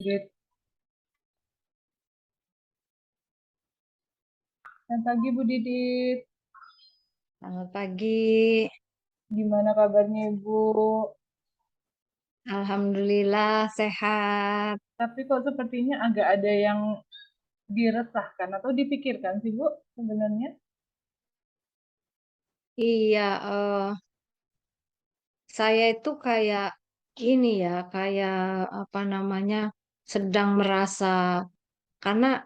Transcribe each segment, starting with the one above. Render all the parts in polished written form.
Didit. Selamat pagi Bu Didit. Selamat pagi. Gimana kabarnya Ibu? Alhamdulillah sehat. Tapi kok sepertinya agak ada yang diresahkan atau dipikirkan sih Bu sebenarnya? Iya, saya itu kayak ini ya, kayak apa namanya, sedang merasa karena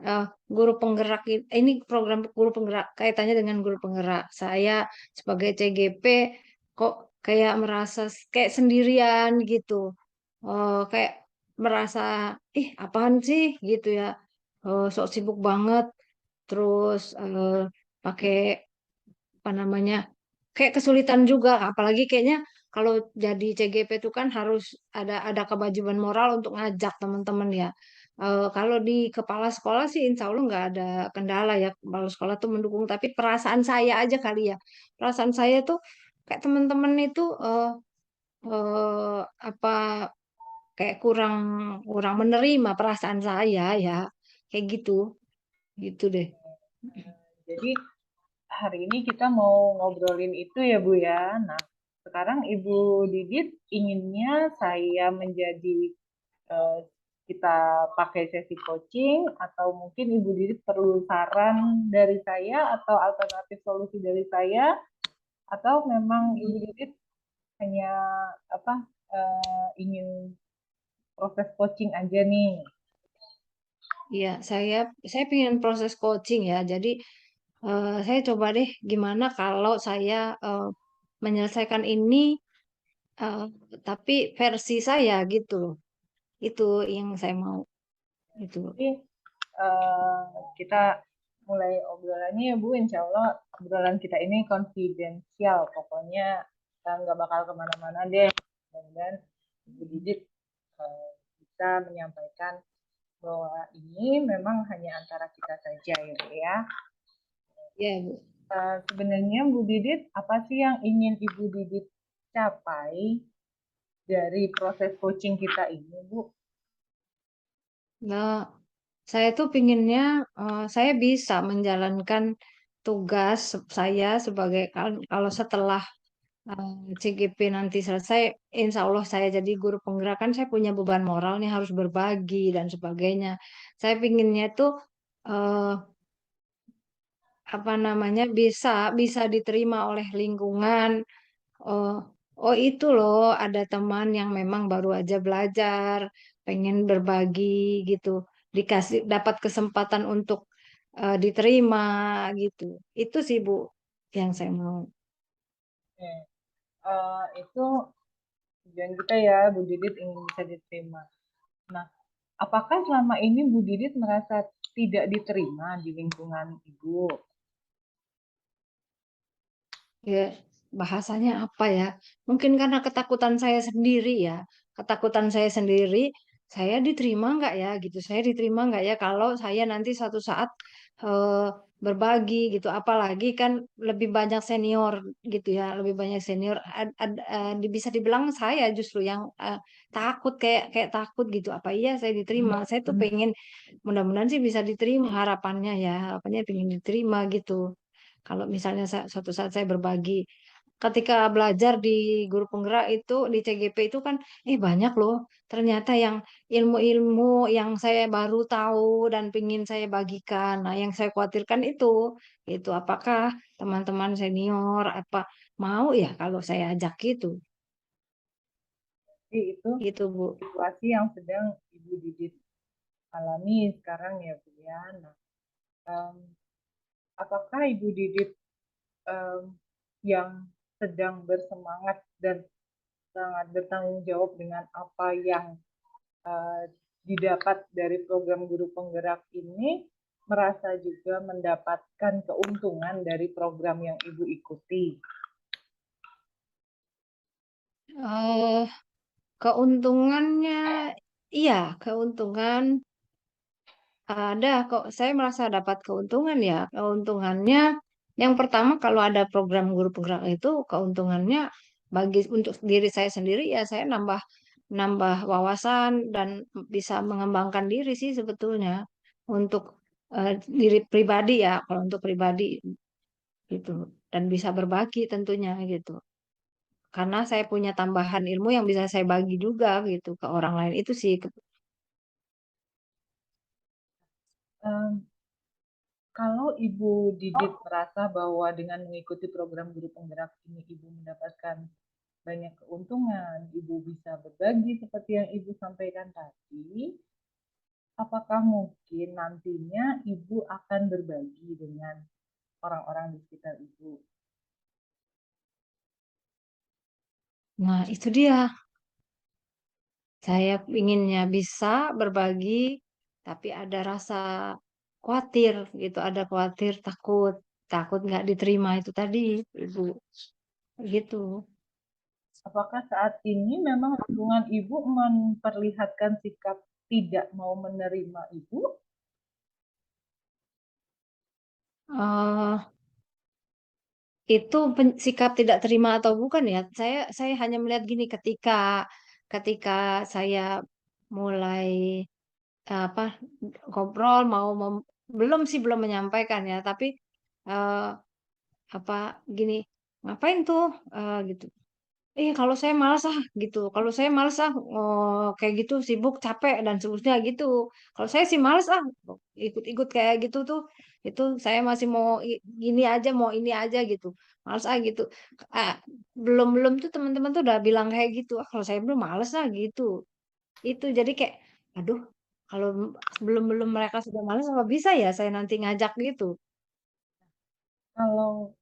guru penggerak ini program guru penggerak kaitannya dengan guru penggerak. Saya sebagai CGP kok kayak merasa kayak sendirian gitu. Kayak merasa apaan sih gitu ya. Sok sibuk banget terus pakai apa namanya, kayak kesulitan juga, apalagi kayaknya kalau jadi CGP itu kan harus ada kewajiban moral untuk ngajak teman-teman ya. Kalau di kepala sekolah sih insya Allah nggak ada kendala ya, kepala sekolah tuh mendukung, tapi perasaan saya aja kali ya. Perasaan saya tuh kayak teman-teman itu apa kayak kurang kurang menerima perasaan saya ya, kayak gitu gitu deh. Jadi hari ini kita mau ngobrolin itu ya Bu ya. Nah, sekarang Ibu Didit inginnya saya menjadi eh, kita pakai sesi coaching atau mungkin Ibu Didit perlu saran dari saya atau alternatif solusi dari saya atau memang Ibu Didit hanya apa ingin proses coaching aja nih. Iya, saya pengen proses coaching ya. Jadi saya coba deh gimana kalau saya menyelesaikan ini, eh, tapi versi saya gitu loh. Itu yang saya mau. Itu. Jadi eh, kita mulai obrolannya ya Bu. Insya Allah obrolan kita ini konfidensial. Pokoknya kita nggak bakal kemana-mana deh. Dan Ibu Didit bisa menyampaikan bahwa ini memang hanya antara kita saja ya Bu ya. Ya, Bu. Sebenarnya Bu Didit, apa sih yang ingin Ibu Didit capai dari proses coaching kita ini, Bu? Nah, saya tuh pinginnya saya bisa menjalankan tugas saya sebagai kalau setelah CGP nanti selesai, insya Allah saya jadi guru penggerak, kan saya punya beban moral nih, harus berbagi dan sebagainya. Saya pinginnya tuh eh, apa namanya, bisa bisa diterima oleh lingkungan. Oh, oh itu loh, ada teman yang memang baru aja belajar, pengen berbagi gitu, dikasih dapat kesempatan untuk diterima gitu. Itu sih Bu yang saya mau. Itu tujuan kita ya, Bu Didit ingin bisa diterima. Nah, apakah selama ini Bu Didit merasa tidak diterima di lingkungan Ibu? Ya, bahasanya apa ya? Mungkin karena ketakutan saya sendiri ya. Ketakutan saya sendiri, saya diterima nggak ya gitu. Saya diterima nggak ya kalau saya nanti suatu saat eh, berbagi gitu. Apalagi kan lebih banyak senior gitu ya. Lebih banyak senior. Bisa dibilang saya justru yang takut, kayak kayak takut gitu. Apa iya saya diterima? Saya tuh pengen, mudah-mudahan sih bisa diterima, harapannya ya. Harapannya pengen diterima gitu. Kalau misalnya suatu saat saya berbagi, ketika belajar di guru penggerak itu di CGP itu kan, banyak loh ternyata yang ilmu-ilmu yang saya baru tahu dan pingin saya bagikan. Nah, yang saya khawatirkan itu apakah teman-teman senior apa mau ya kalau saya ajak gitu, Jadi itu gitu Bu. situasi yang sedang Ibu Didit alami sekarang ya, Bu ya. Nah, em, apakah Ibu Didit em, yang sedang bersemangat dan sangat bertanggung jawab dengan apa yang eh, didapat dari program guru penggerak ini merasa juga mendapatkan keuntungan dari program yang Ibu ikuti. eh Keuntungannya, iya, keuntungan ada kok. Saya merasa dapat keuntungan ya. Keuntungannya yang pertama, kalau ada program guru penggerak itu keuntungannya bagi untuk diri saya sendiri ya, saya nambah nambah wawasan dan bisa mengembangkan diri sih sebetulnya untuk, diri pribadi ya, kalau untuk pribadi gitu, dan bisa berbagi tentunya gitu. Karena saya punya tambahan ilmu yang bisa saya bagi juga gitu ke orang lain, itu sih Em, Kalau Ibu Didit merasa bahwa dengan mengikuti program guru penggerak ini Ibu mendapatkan banyak keuntungan, Ibu bisa berbagi seperti yang Ibu sampaikan tadi, apakah mungkin nantinya Ibu akan berbagi dengan orang-orang di sekitar Ibu? nah itu dia, saya inginnya bisa berbagi, tapi ada rasa khawatir gitu, ada khawatir, takut takut nggak diterima itu tadi, Ibu, gitu. Apakah saat ini memang lingkungan Ibu memperlihatkan sikap tidak mau menerima Ibu? Eee, itu sikap tidak terima atau bukan ya, saya hanya melihat gini, ketika saya mulai, apa, ngobrol mau belum sih, belum menyampaikan ya, tapi, eee, apa, gini, "Ngapain tuh?" Gitu. Kalau saya males ah, gitu, kalau saya males ah, kayak gitu, sibuk, capek, dan seterusnya gitu. Kalau saya sih males ah, ikut-ikut kayak gitu tuh, itu saya masih mau gini aja, mau ini aja gitu, males ah gitu. Ah, belum-belum tuh teman-teman tuh udah bilang kayak gitu, "Ah, kalau saya belum males ah," gitu. Itu jadi kayak, aduh, kalau belum-belum mereka sudah males apa bisa ya saya nanti ngajak gitu? Kalau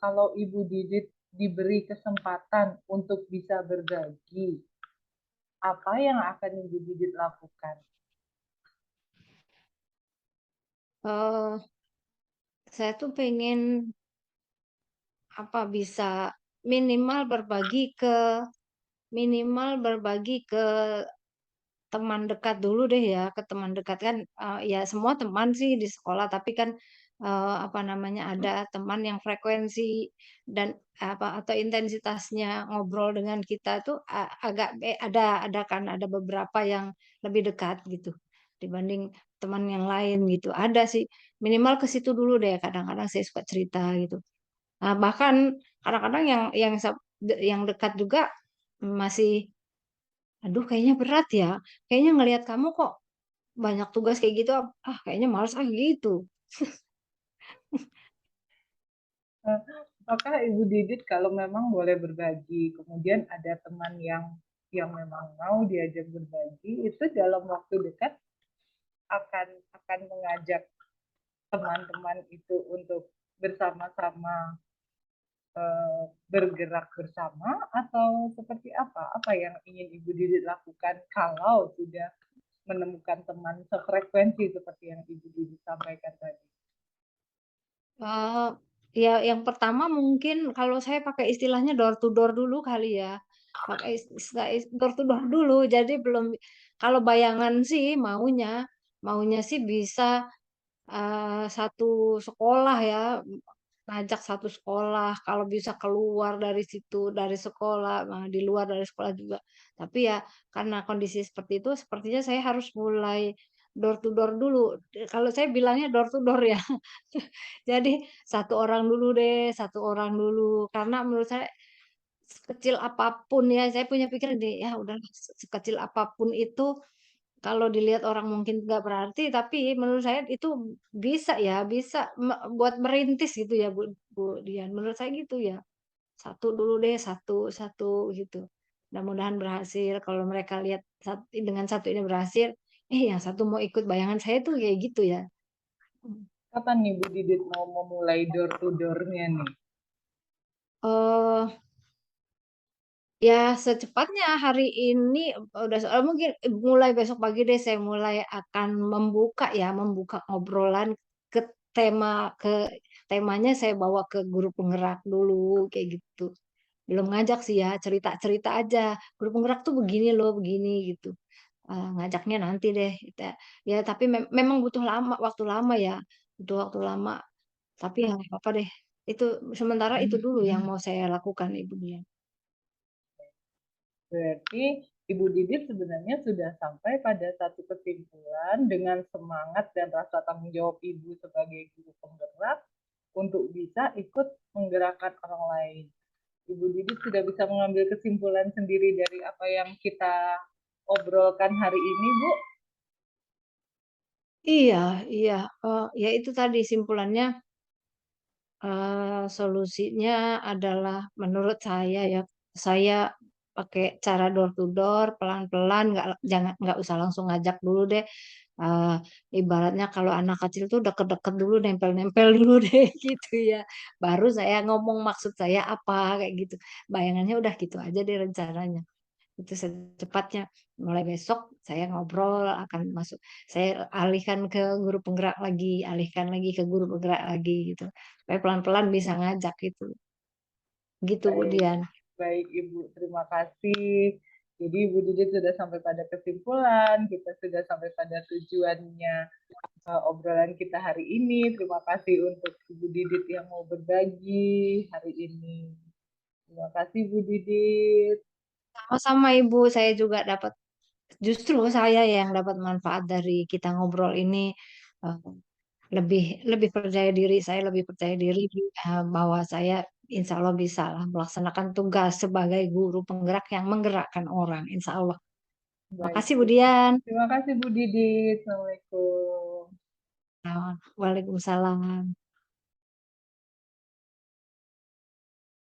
kalau Ibu Didit diberi kesempatan untuk bisa berbagi, apa yang akan Ibu Didit lakukan? Eee, saya tuh pengen, apa, bisa minimal berbagi ke minimal berbagi ke teman dekat dulu deh ya, ke teman dekat kan, ya semua teman sih di sekolah, tapi kan, apa namanya, ada teman yang frekuensi dan apa, atau intensitasnya ngobrol dengan kita tuh agak ada kan, ada beberapa yang lebih dekat gitu, dibanding teman yang lain gitu, ada sih. Minimal ke situ dulu deh, kadang-kadang saya suka cerita gitu. Bahkan kadang-kadang yang dekat juga masih, "Aduh kayaknya berat ya, kayaknya ngelihat kamu kok banyak tugas kayak gitu, kayaknya males ah," gitu. Apakah Ibu Didit kalau memang boleh berbagi, kemudian ada teman yang memang mau diajak berbagi, itu dalam waktu dekat akan akan mengajak teman-teman itu untuk bersama-sama bergerak bersama atau seperti apa? Apa yang ingin Ibu Didit lakukan kalau sudah menemukan teman sefrekuensi seperti yang Ibu Didit sampaikan tadi? Eee, ya yang pertama mungkin kalau saya pakai istilahnya door to door dulu kali ya, pakai istilah door to door dulu, jadi belum, kalau bayangan sih maunya sih bisa, satu sekolah ya, ngajak satu sekolah, kalau bisa keluar dari situ, dari sekolah, di luar dari sekolah juga. Tapi ya karena kondisi seperti itu, sepertinya saya harus mulai door to door dulu. Kalau saya bilangnya door to door ya. Jadi satu orang dulu deh, satu orang dulu, karena menurut saya sekecil apapun ya, saya punya pikiran gini, ya udahlah sekecil apapun itu kalau dilihat orang mungkin nggak berarti, tapi menurut saya itu bisa ya, bisa buat merintis gitu ya, Bu Dian, menurut saya gitu ya. Satu dulu deh, satu satu gitu. Mudah-mudahan berhasil, kalau mereka lihat dengan satu ini berhasil, yang satu mau ikut, bayangan saya tuh kayak gitu ya. Mhm. Kapan nih Bu Didit mau memulai door to door-nya nih? eee Ya secepatnya hari ini, udah mungkin mulai besok pagi deh saya mulai akan membuka obrolan ke temanya saya bawa ke guru penggerak dulu, kayak gitu. Belum ngajak sih ya, cerita-cerita aja, "Guru penggerak tuh begini loh, begini," gitu. Ngajaknya nanti deh, ya tapi memang butuh waktu lama ya, butuh waktu lama, tapi ya nggak apa-apa deh. Itu sementara itu dulu yang mau saya lakukan, Ibu, ya. Berarti Ibu Didit sebenarnya sudah sampai pada satu kesimpulan dengan semangat dan rasa tanggung jawab Ibu sebagai guru penggerak untuk bisa ikut menggerakkan orang lain. Ibu Didit sudah bisa mengambil kesimpulan sendiri dari apa yang kita obrolkan hari ini, Bu. Iya, iya, ya itu tadi simpulannya, solusinya adalah menurut saya ya, saya pakai cara door to door, pelan-pelan, nggak usah langsung ngajak dulu deh, eee, ibaratnya kalau anak kecil tuh deket-deket dulu, nempel-nempel dulu deh gitu ya, baru saya ngomong maksud saya apa, kayak gitu. Bayangannya udah gitu aja deh rencananya. Itu secepatnya, mulai besok saya ngobrol akan masuk saya alihkan ke guru penggerak lagi, alihkan lagi ke guru penggerak lagi gitu, supaya pelan-pelan bisa ngajak gitu, gitu Bu Baik, Dian. baik Ibu, terima kasih. Jadi Ibu Didit sudah sampai pada kesimpulan, kita sudah sampai pada tujuannya obrolan kita hari ini. Terima kasih untuk Ibu Didit yang mau berbagi hari ini. Terima kasih Bu Didit. Sama-sama Ibu, saya juga dapat justru saya yang dapat manfaat dari kita ngobrol ini, eee, lebih lebih percaya diri saya lebih percaya diri, bahwa saya insya Allah bisalah melaksanakan tugas sebagai guru penggerak yang menggerakkan orang, insya Allah. Baik, Makasih Bu Bu. Dian. Terima kasih Bu Didit. Assalamualaikum. Waalaikumsalam.